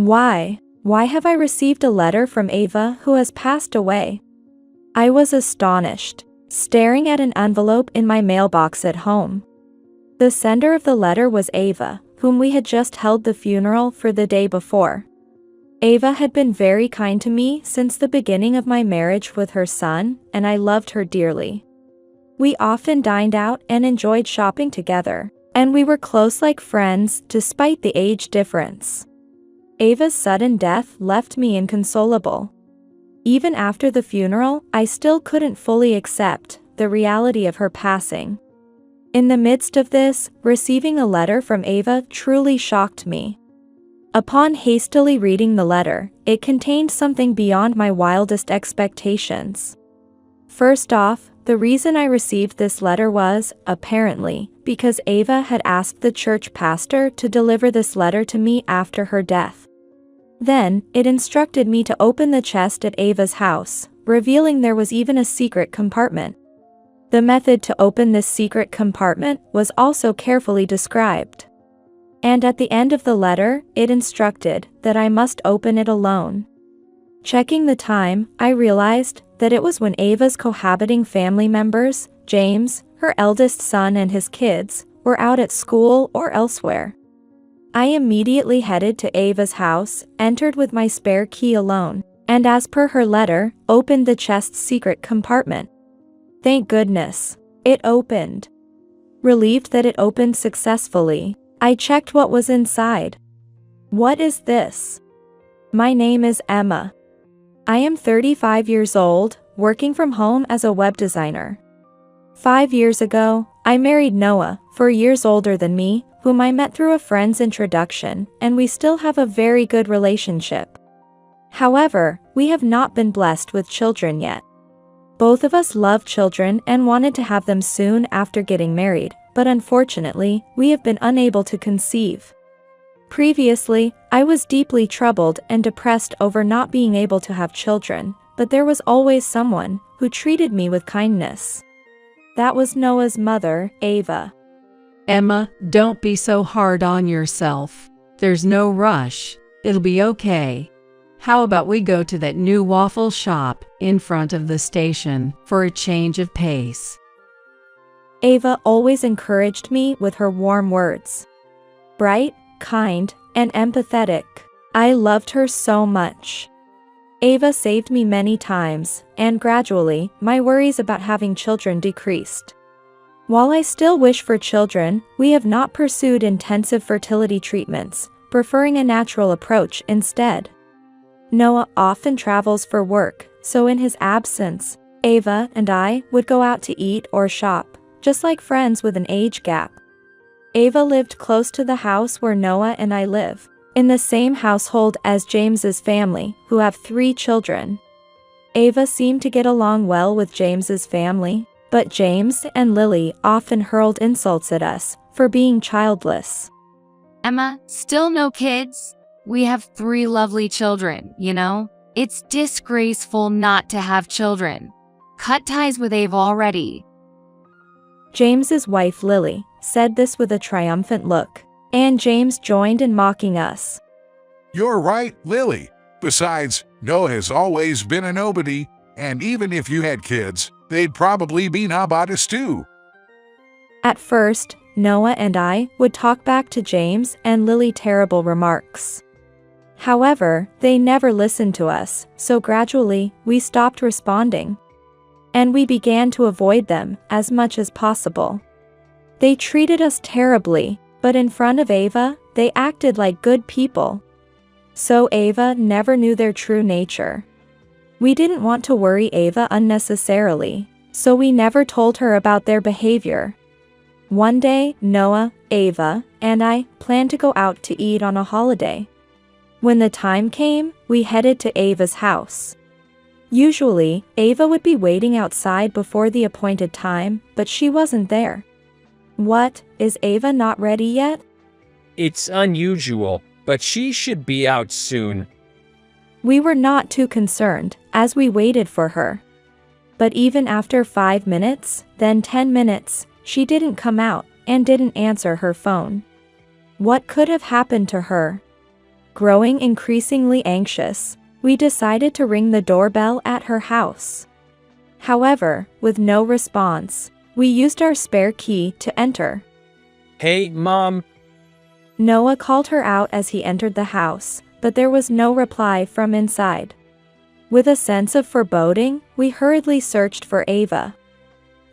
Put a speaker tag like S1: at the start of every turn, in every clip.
S1: Why? Why have I received a letter from Ava who has passed away? I was astonished, staring at an envelope in my mailbox at home. The sender of the letter was Ava, whom we had just held the funeral for the day before. Ava had been very kind to me since the beginning of my marriage with her son, and I loved her dearly. We often dined out and enjoyed shopping together, and we were close like friends despite the age difference. Ava's sudden death left me inconsolable. Even after the funeral, I still couldn't fully accept the reality of her passing. In the midst of this, receiving a letter from Ava truly shocked me. Upon hastily reading the letter, it contained something beyond my wildest expectations. First off, the reason I received this letter was, apparently, because Ava had asked the church pastor to deliver this letter to me after her death. Then, it instructed me to open the chest at Ava's house, revealing there was even a secret compartment. The method to open this secret compartment was also carefully described. And at the end of the letter, it instructed that I must open it alone. Checking the time, I realized that it was when Ava's cohabiting family members, James, her eldest son and his kids, were out at school or elsewhere. I immediately headed to Ava's house, entered with my spare key alone, and as per her letter, opened the chest's secret compartment. Thank goodness, it opened. Relieved that it opened successfully, I checked what was inside. What is this? My name is Emma. I am 35 years old, working from home as a web designer. 5 years ago, I married Noah, 4 years older than me, whom I met through a friend's introduction, and we still have a very good relationship. However, we have not been blessed with children yet. Both of us love children and wanted to have them soon after getting married, but unfortunately, we have been unable to conceive. Previously, I was deeply troubled and depressed over not being able to have children, but there was always someone who treated me with kindness. That was Noah's mother, Ava.
S2: Emma, don't be so hard on yourself. There's no rush. It'll be okay. How about we go to that new waffle shop in front of the station for a change of pace?
S1: Ava always encouraged me with her warm words. Bright, kind, and empathetic. I loved her so much. Ava saved me many times, and gradually, my worries about having children decreased. While I still wish for children, we have not pursued intensive fertility treatments, preferring a natural approach instead. Noah often travels for work, so in his absence, Ava and I would go out to eat or shop, just like friends with an age gap. Ava lived close to the house where Noah and I live, in the same household as James's family, who have 3 children. Ava seemed to get along well with James's family, but James and Lily often hurled insults at us for being childless.
S3: Emma, still no kids? We have 3 lovely children, you know? It's disgraceful not to have children. Cut ties with Ava already.
S1: James's wife Lily said this with a triumphant look, and James joined in mocking us.
S4: You're right, Lily. Besides, Noah has always been a nobody, and even if you had kids, they'd probably be nobodies too.
S1: At first, Noah and I would talk back to James and Lily terrible remarks. However, they never listened to us, so gradually, we stopped responding. And we began to avoid them as much as possible. They treated us terribly, but in front of Ava, they acted like good people. So Ava never knew their true nature. We didn't want to worry Ava unnecessarily, so we never told her about their behavior. One day, Noah, Ava, and I planned to go out to eat on a holiday. When the time came, we headed to Ava's house. Usually, Ava would be waiting outside before the appointed time, but she wasn't there. What, is Ava not ready yet?
S5: It's unusual, but she should be out soon.
S1: We were not too concerned, as we waited for her. But even after 5 minutes, then 10 minutes, she didn't come out, and didn't answer her phone. What could have happened to her? Growing increasingly anxious, we decided to ring the doorbell at her house. However, with no response, we used our spare key to enter.
S5: Hey, Mom.
S1: Noah called her out as he entered the house, but there was no reply from inside. With a sense of foreboding, we hurriedly searched for Ava.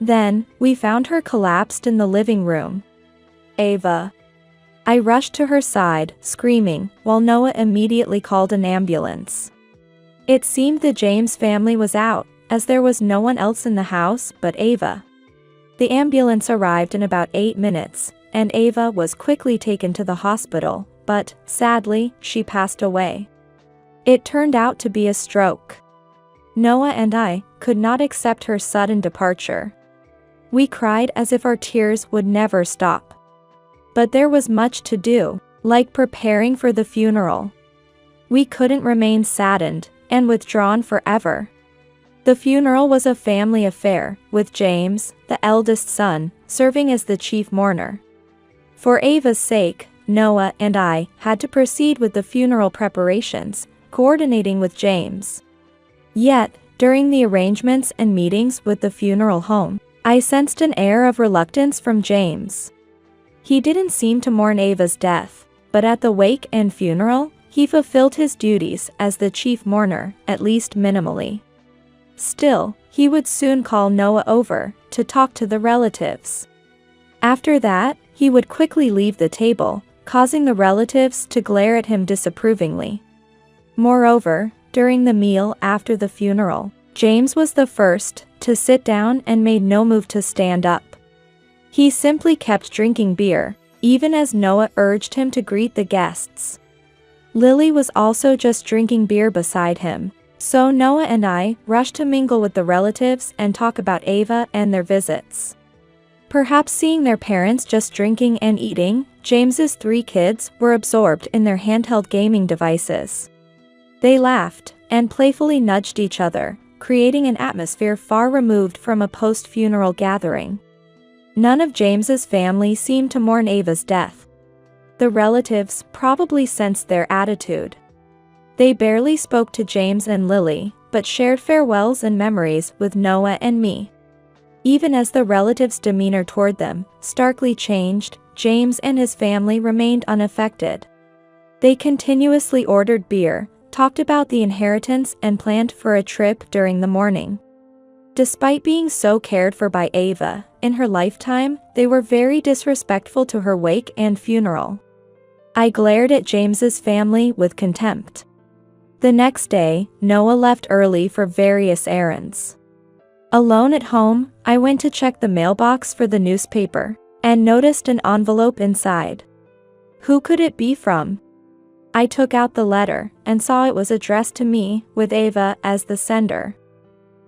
S1: Then, we found her collapsed in the living room. Ava. I rushed to her side, screaming, while Noah immediately called an ambulance. It seemed the James family was out, as there was no one else in the house but Ava. The ambulance arrived in about 8 minutes, and Ava was quickly taken to the hospital, but, sadly, she passed away. It turned out to be a stroke. Noah and I could not accept her sudden departure. We cried as if our tears would never stop. But there was much to do, like preparing for the funeral. We couldn't remain saddened and withdrawn forever. The funeral was a family affair, with James, the eldest son, serving as the chief mourner. For Ava's sake, Noah and I had to proceed with the funeral preparations, coordinating with James. Yet, during the arrangements and meetings with the funeral home, I sensed an air of reluctance from James. He didn't seem to mourn Ava's death, but at the wake and funeral, he fulfilled his duties as the chief mourner, at least minimally. Still, he would soon call Noah over to talk to the relatives. After that, he would quickly leave the table, causing the relatives to glare at him disapprovingly. Moreover, during the meal after the funeral, James was the first to sit down and made no move to stand up. He simply kept drinking beer, even as Noah urged him to greet the guests. Lily was also just drinking beer beside him, so Noah and I rushed to mingle with the relatives and talk about Ava and their visits. Perhaps seeing their parents just drinking and eating, James's 3 kids were absorbed in their handheld gaming devices. They laughed and playfully nudged each other, creating an atmosphere far removed from a post-funeral gathering. None of James's family seemed to mourn Ava's death. The relatives probably sensed their attitude. They barely spoke to James and Lily, but shared farewells and memories with Noah and me. Even as the relatives' demeanor toward them starkly changed, James and his family remained unaffected. They continuously ordered beer, talked about the inheritance and planned for a trip during the morning. Despite being so cared for by Ava, in her lifetime, they were very disrespectful to her wake and funeral. I glared at James's family with contempt. The next day, Noah left early for various errands. Alone at home, I went to check the mailbox for the newspaper, and noticed an envelope inside. Who could it be from? I took out the letter, and saw it was addressed to me, with Ava as the sender.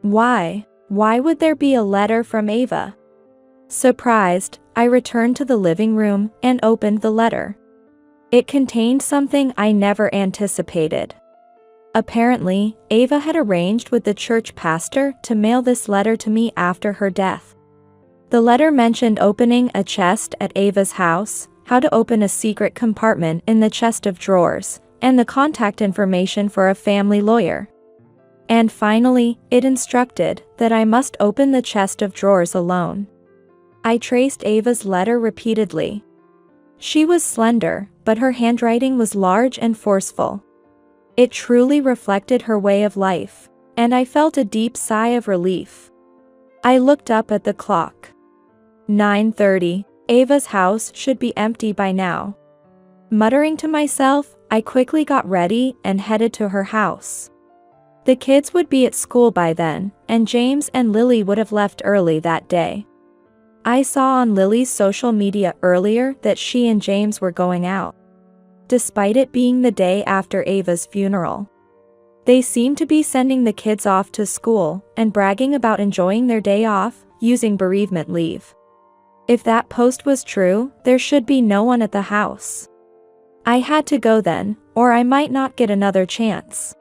S1: Why? Why would there be a letter from Ava? Surprised, I returned to the living room and opened the letter. It contained something I never anticipated. Apparently, Ava had arranged with the church pastor to mail this letter to me after her death. The letter mentioned opening a chest at Ava's house, how to open a secret compartment in the chest of drawers, and the contact information for a family lawyer. And finally, it instructed that I must open the chest of drawers alone. I traced Ava's letter repeatedly. She was slender, but her handwriting was large and forceful. It truly reflected her way of life, and I felt a deep sigh of relief. I looked up at the clock. 9:30. Ava's house should be empty by now. Muttering to myself, I quickly got ready and headed to her house. The kids would be at school by then, and James and Lily would have left early that day. I saw on Lily's social media earlier that she and James were going out. Despite it being the day after Ava's funeral, they seemed to be sending the kids off to school and bragging about enjoying their day off, using bereavement leave. If that post was true, there should be no one at the house. I had to go then, or I might not get another chance.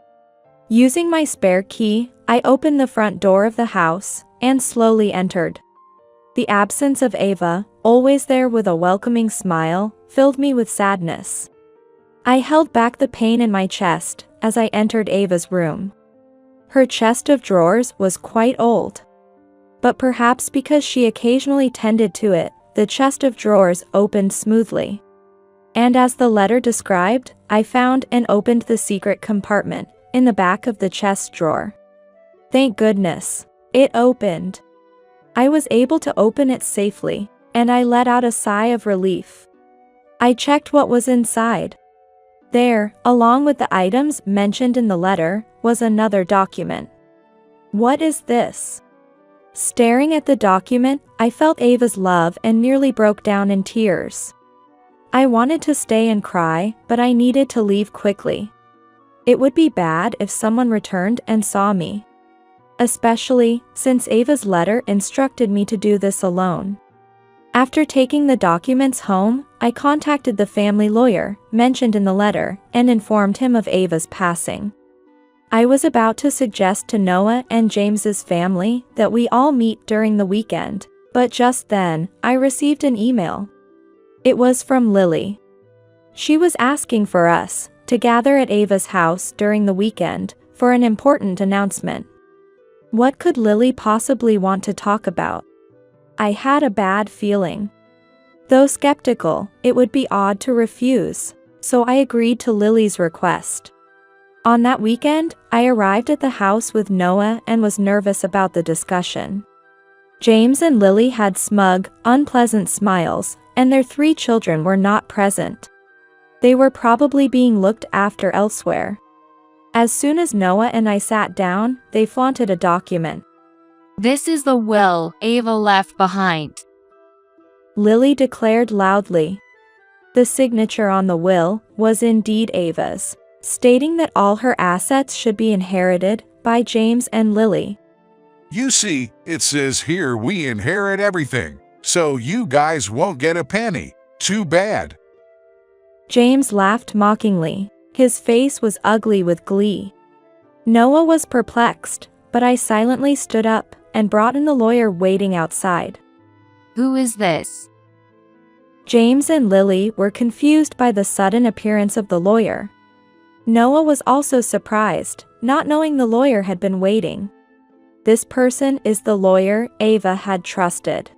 S1: Using my spare key, I opened the front door of the house and slowly entered. The absence of Ava, always there with a welcoming smile, filled me with sadness. I held back the pain in my chest as I entered Ava's room. Her chest of drawers was quite old. But perhaps because she occasionally tended to it, the chest of drawers opened smoothly. And as the letter described, I found and opened the secret compartment in the back of the chest drawer. Thank goodness, it opened. I was able to open it safely, and I let out a sigh of relief. I checked what was inside. There, along with the items mentioned in the letter, was another document. What is this? Staring at the document, I felt Ava's love and nearly broke down in tears. I wanted to stay and cry, but I needed to leave quickly. It would be bad if someone returned and saw me. Especially since Ava's letter instructed me to do this alone. After taking the documents home, I contacted the family lawyer mentioned in the letter and informed him of Ava's passing. I was about to suggest to Noah and James's family that we all meet during the weekend, but just then, I received an email. It was from Lily. She was asking for us to gather at Ava's house during the weekend for an important announcement. What could Lily possibly want to talk about? I had a bad feeling. Though skeptical, it would be odd to refuse, so I agreed to Lily's request. On that weekend, I arrived at the house with Noah and was nervous about the discussion. James and Lily had smug, unpleasant smiles, and their 3 children were not present. They were probably being looked after elsewhere. As soon as Noah and I sat down, they flaunted a document.
S3: This is the will Ava left behind.
S1: Lily declared loudly. The signature on the will was indeed Ava's, stating that all her assets should be inherited by James and Lily.
S4: You see, it says here we inherit everything, so you guys won't get a penny. Too bad.
S1: James laughed mockingly. His face was ugly with glee. Noah was perplexed, but I silently stood up and brought in the lawyer waiting outside.
S3: Who is this?
S1: James and Lily were confused by the sudden appearance of the lawyer. Noah was also surprised, not knowing the lawyer had been waiting. This person is the lawyer Ava had trusted.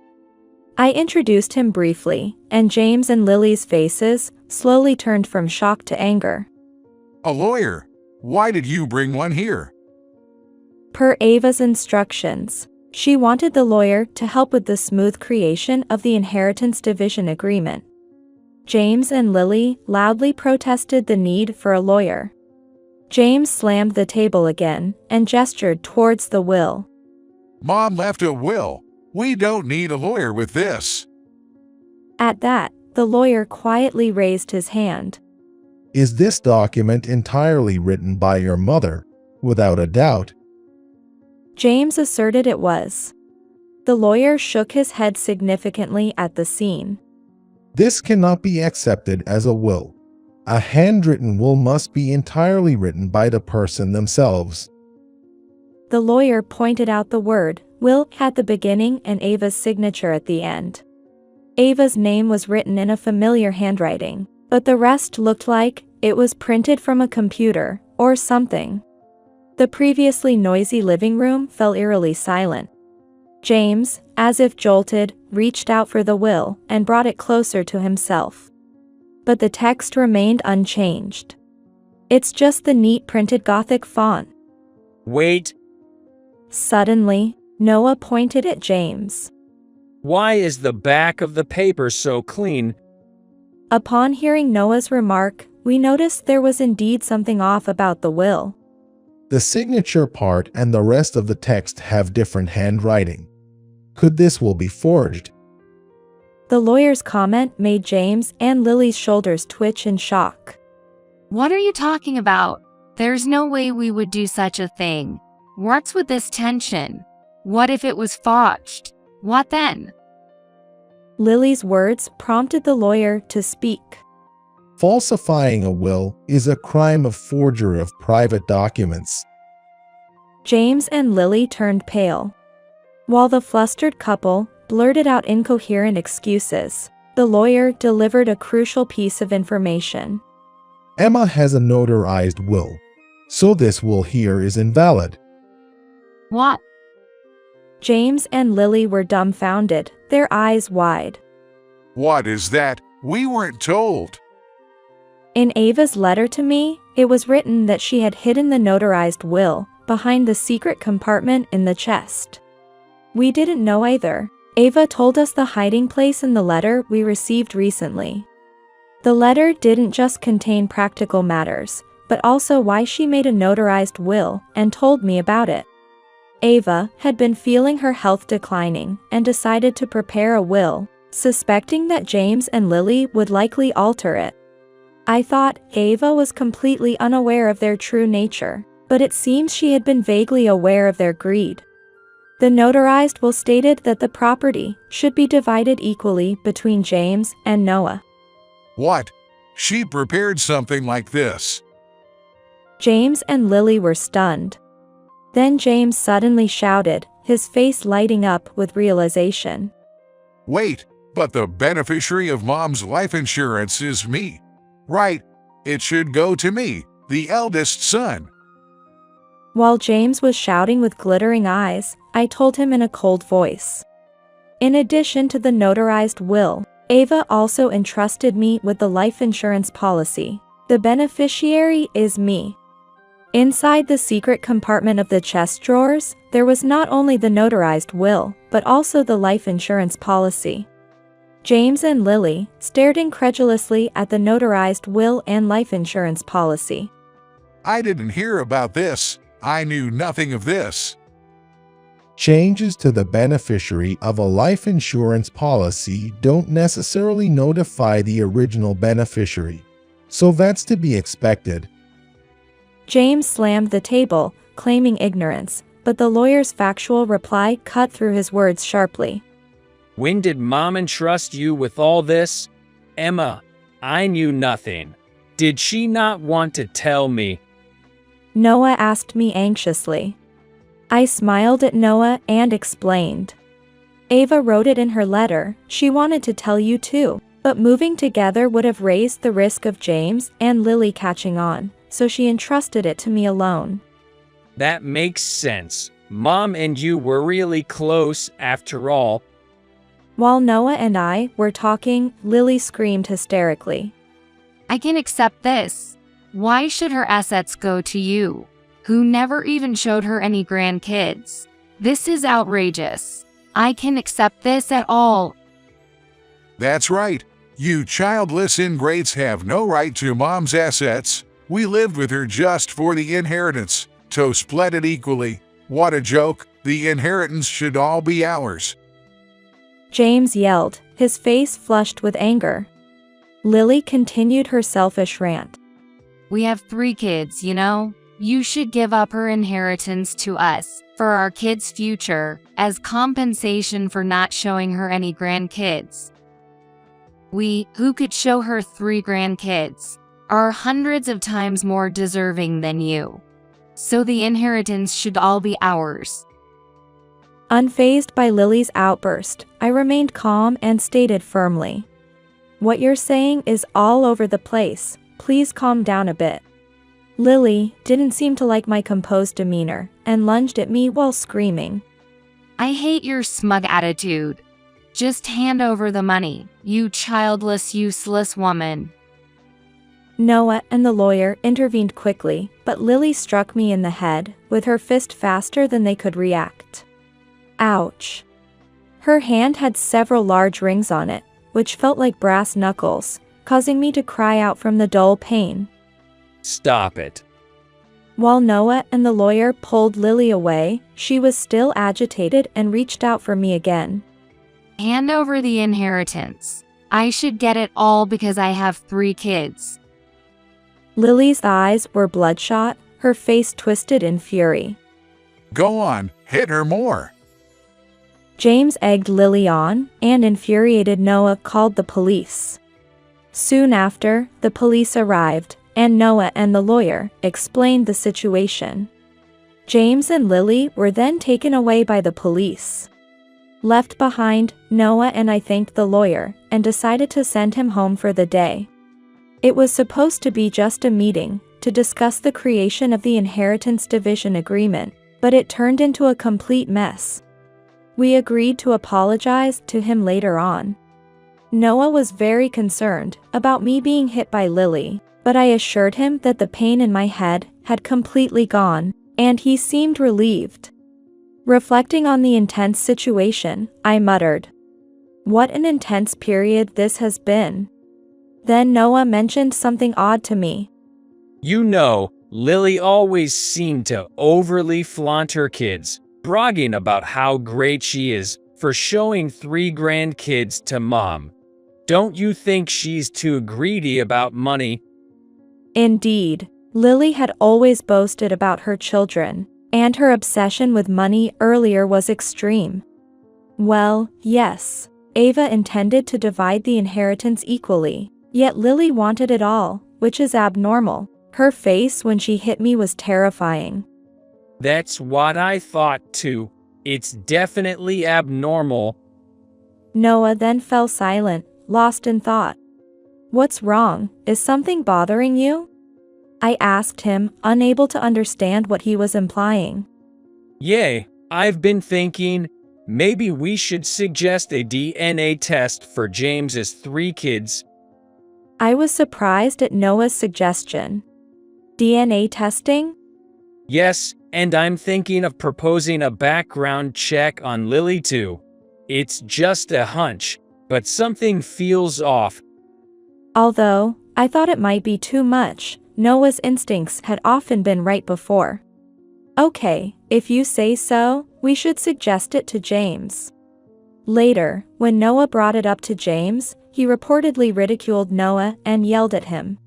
S1: I introduced him briefly, and James and Lily's faces slowly turned from shock to anger.
S4: A lawyer? Why did you bring one here?
S1: Per Ava's instructions, she wanted the lawyer to help with the smooth creation of the inheritance division agreement. James and Lily loudly protested the need for a lawyer. James slammed the table again and gestured towards the will.
S4: Mom left a will. We don't need a lawyer with this.
S1: At that, the lawyer quietly raised his hand.
S6: Is this document entirely written by your mother, without a doubt?
S1: James asserted it was. The lawyer shook his head significantly at the scene.
S6: This cannot be accepted as a will. A handwritten will must be entirely written by the person themselves.
S1: The lawyer pointed out the word will at the beginning and Ava's signature at the end. Ava's name was written in a familiar handwriting, but the rest looked like it was printed from a computer or something. The previously noisy living room fell eerily silent. James, as if jolted, reached out for the will and brought it closer to himself. But the text remained unchanged. It's just the neat printed Gothic font.
S5: Wait,
S1: Suddenly, Noah pointed at James.
S5: why is the back of the paper so clean?
S1: Upon hearing Noah's remark, we noticed there was indeed something off about the will.
S6: The signature part and the rest of the text have different handwriting. Could this will be forged?
S1: The lawyer's comment made James and Lily's shoulders twitch in shock.
S3: What are you talking about? There's no way we would do such a thing. What's with this tension? What if it was forged? What then?
S1: Lily's words prompted the lawyer to speak.
S6: Falsifying a will is a crime of forgery of private documents.
S1: James and Lily turned pale. While the flustered couple blurted out incoherent excuses, the lawyer delivered a crucial piece of information.
S6: Emma has a notarized will, so this will here is invalid.
S3: What?
S1: James and Lily were dumbfounded, their eyes wide.
S4: What is that? We weren't told.
S1: In Ava's letter to me, it was written that she had hidden the notarized will behind the secret compartment in the chest. We didn't know either. Ava told us the hiding place in the letter we received recently. The letter didn't just contain practical matters, but also why she made a notarized will and told me about it. Ava had been feeling her health declining and decided to prepare a will, suspecting that James and Lily would likely alter it. I thought Ava was completely unaware of their true nature, but it seems she had been vaguely aware of their greed. The notarized will stated that the property should be divided equally between James and Noah.
S4: What? She prepared something like this.
S1: James and Lily were stunned. Then James suddenly shouted, his face lighting up with realization.
S4: Wait, but the beneficiary of Mom's life insurance is me. Right, it should go to me, the eldest son.
S1: While James was shouting with glittering eyes, I told him in a cold voice. In addition to the notarized will, Ava also entrusted me with the life insurance policy. The beneficiary is me. Inside the secret compartment of the chest drawers, there was not only the notarized will, but also the life insurance policy. James and Lily stared incredulously at the notarized will and life insurance policy.
S4: I didn't hear about this. I knew nothing of this.
S6: Changes to the beneficiary of a life insurance policy don't necessarily notify the original beneficiary, so that's to be expected.
S1: James slammed the table, claiming ignorance, but the lawyer's factual reply cut through his words sharply.
S5: When did Mom entrust you with all this? Emma, I knew nothing. Did she not want to tell me?
S1: Noah asked me anxiously. I smiled at Noah and explained. Ava wrote it in her letter, she wanted to tell you too, but moving together would have raised the risk of James and Lily catching on, so she entrusted it to me alone.
S5: That makes sense. Mom and you were really close after all.
S1: While Noah and I were talking, Lily screamed hysterically.
S3: I can accept this. Why should her assets go to you, who never even showed her any grandkids? This is outrageous. I can accept this at all.
S4: That's right. You childless ingrates have no right to Mom's assets. We lived with her just for the inheritance, to split it equally. What a joke. The inheritance should all be ours.
S1: James yelled, his face flushed with anger. Lily continued her selfish rant.
S3: We have 3 kids, you know? You should give up her inheritance to us, for our kids' future, as compensation for not showing her any grandkids. We, who could show her 3 grandkids, are hundreds of times more deserving than you. So the inheritance should all be ours.
S1: Unfazed by Lily's outburst, I remained calm and stated firmly. What you're saying is all over the place, please calm down a bit. Lily didn't seem to like my composed demeanor and lunged at me while screaming.
S3: I hate your smug attitude. Just hand over the money, you childless, useless woman.
S1: Noah and the lawyer intervened quickly, but Lily struck me in the head with her fist faster than they could react. Ouch. Her hand had several large rings on it, which felt like brass knuckles, causing me to cry out from the dull pain.
S5: Stop it.
S1: While Noah and the lawyer pulled Lily away, she was still agitated and reached out for me again.
S3: Hand over the inheritance. I should get it all because I have 3 kids.
S1: Lily's eyes were bloodshot, her face twisted in fury.
S4: Go on, hit her more.
S1: James egged Lily on, and infuriated Noah called the police. Soon after, the police arrived, and Noah and the lawyer explained the situation. James and Lily were then taken away by the police. Left behind, Noah and I thanked the lawyer and decided to send him home for the day. It was supposed to be just a meeting to discuss the creation of the inheritance division agreement, but it turned into a complete mess. We agreed to apologize to him later on. Noah was very concerned about me being hit by Lily, but I assured him that the pain in my head had completely gone, and he seemed relieved. Reflecting on the intense situation, I muttered, "What an intense period this has been." Then Noah mentioned something odd to me.
S5: You know, Lily always seemed to overly flaunt her kids, bragging about how great she is for showing 3 grandkids to mom. Don't you think she's too greedy about money?
S1: Indeed, Lily had always boasted about her children, and her obsession with money earlier was extreme. Well, yes, Ava intended to divide the inheritance equally, yet Lily wanted it all, which is abnormal. Her face when she hit me was terrifying.
S5: That's what I thought too. It's definitely abnormal.
S1: Noah then fell silent, lost in thought. "What's wrong? Is something bothering you?" I asked him, unable to understand what he was implying.
S5: Yay, I've been thinking, maybe we should suggest a DNA test for James's 3 kids.
S1: I was surprised at Noah's suggestion. DNA testing?
S5: Yes, and I'm thinking of proposing a background check on Lily too. It's just a hunch, but something feels off.
S1: Although, I thought it might be too much, Noah's instincts had often been right before. Okay, if you say so, we should suggest it to James. Later, when Noah brought it up to James, he reportedly ridiculed Noah and yelled at him.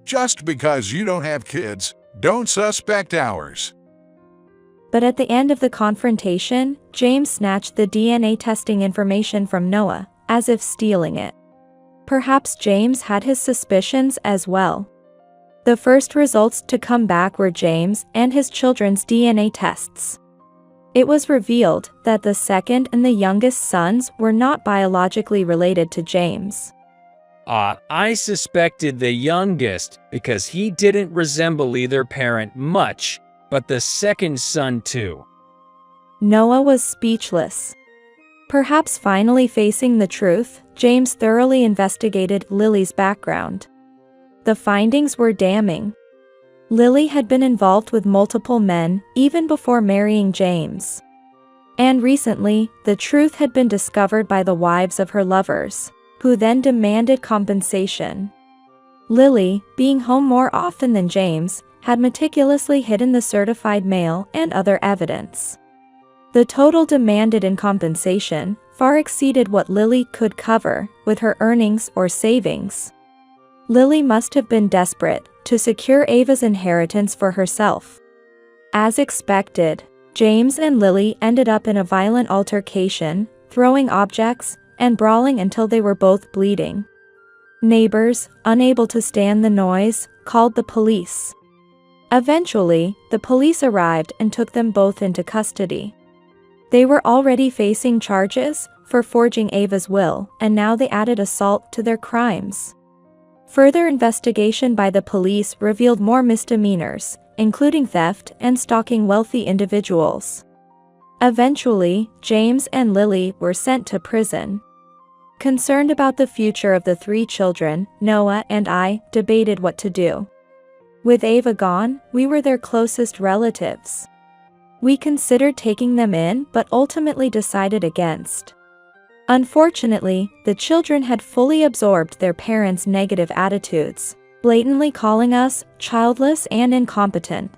S4: Just because you don't have kids, don't suspect ours.
S1: But at the end of the confrontation, James snatched the DNA testing information from Noah, as if stealing it. Perhaps James had his suspicions as well. The first results to come back were James and his children's DNA tests. It was revealed that the second and the youngest sons were not biologically related to James.
S5: I suspected the youngest because he didn't resemble either parent much, but the second son too.
S1: Noah was speechless. Perhaps finally facing the truth, James thoroughly investigated Lily's background. The findings were damning. Lily had been involved with multiple men even before marrying James. And recently, the truth had been discovered by the wives of her lovers, who then demanded compensation. Lily, being home more often than James, had meticulously hidden the certified mail and other evidence. The total demanded in compensation far exceeded what Lily could cover with her earnings or savings. Lily must have been desperate to secure Ava's inheritance for herself. As expected, James and Lily ended up in a violent altercation, throwing objects and brawling until they were both bleeding. Neighbors, unable to stand the noise, called the police. Eventually, the police arrived and took them both into custody. They were already facing charges for forging Ava's will, and now they added assault to their crimes. Further investigation by the police revealed more misdemeanors, including theft and stalking wealthy individuals. Eventually, James and Lily were sent to prison. Concerned about the future of the 3 children, Noah and I debated what to do. With Ava gone, we were their closest relatives. We considered taking them in but ultimately decided against. Unfortunately, the children had fully absorbed their parents' negative attitudes, blatantly calling us childless and incompetent.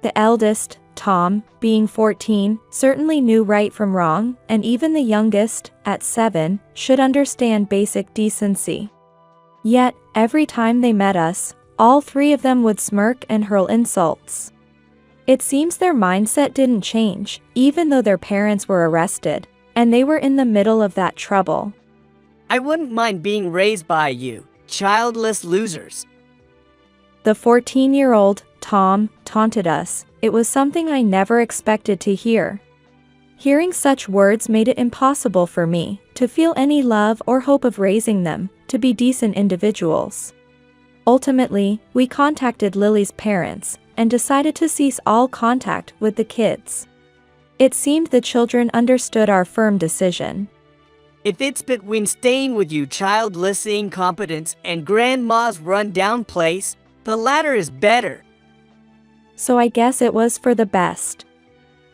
S1: The eldest, Tom, being 14, certainly knew right from wrong, and even the youngest, at 7, should understand basic decency. Yet, every time they met us, all 3 of them would smirk and hurl insults. It seems their mindset didn't change, even though their parents were arrested, and they were in the middle of that trouble.
S7: I wouldn't mind being raised by you, childless losers.
S1: The 14-year-old, Tom, taunted us. It was something I never expected to hear. Hearing such words made it impossible for me to feel any love or hope of raising them to be decent individuals. Ultimately, we contacted Lily's parents and decided to cease all contact with the kids. It seemed the children understood our firm decision.
S7: If it's between staying with you childless incompetence and grandma's run-down place, the latter is better.
S1: So I guess it was for the best.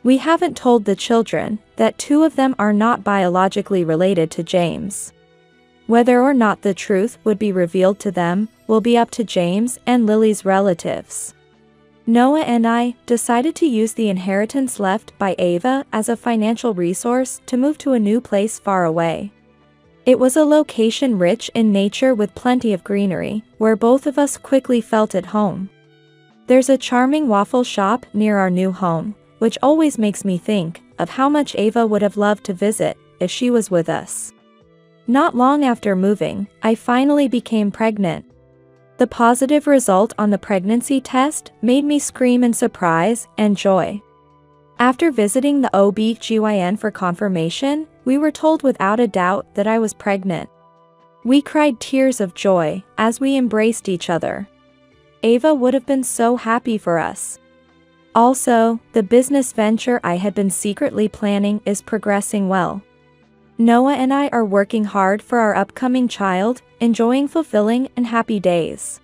S1: We haven't told the children that two of them are not biologically related to James. Whether or not the truth would be revealed to them will be up to James and Lily's relatives. Noah and I decided to use the inheritance left by Ava as a financial resource to move to a new place far away. It was a location rich in nature with plenty of greenery, where both of us quickly felt at home. There's a charming waffle shop near our new home, which always makes me think of how much Ava would have loved to visit if she was with us. Not long after moving, I finally became pregnant. The positive result on the pregnancy test made me scream in surprise and joy. After visiting the OB/GYN for confirmation, we were told without a doubt that I was pregnant. We cried tears of joy as we embraced each other. Ava would have been so happy for us. Also, the business venture I had been secretly planning is progressing well. Noah and I are working hard for our upcoming child, enjoying fulfilling and happy days.